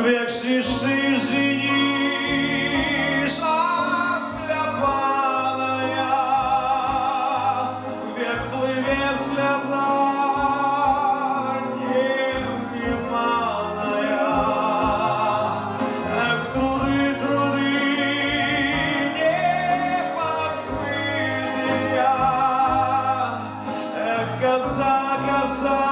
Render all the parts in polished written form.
Век свищи звенишь, отхлябанная, век плывет слеза невниманная. Эх, труды, труды непохмелья, эх, коза, коза,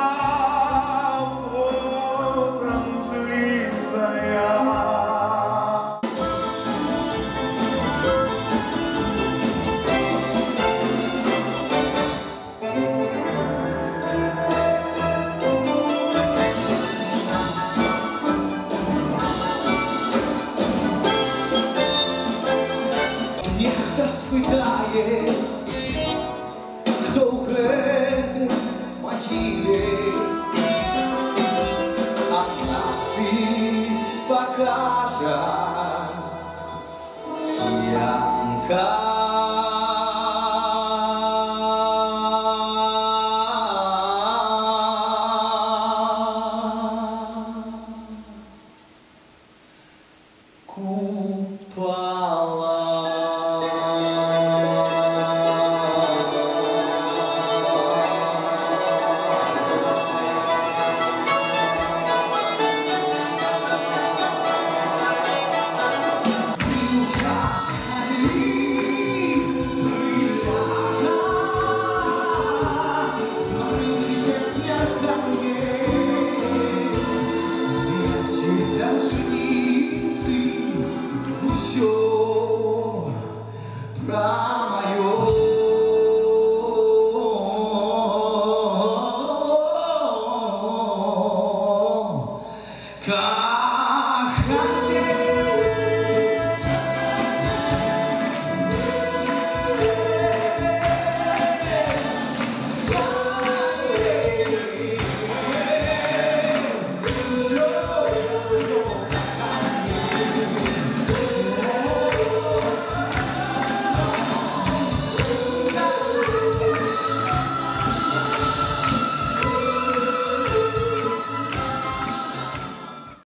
спитає, хто у гэтай магіле, а надпіс пакажа Янка. Как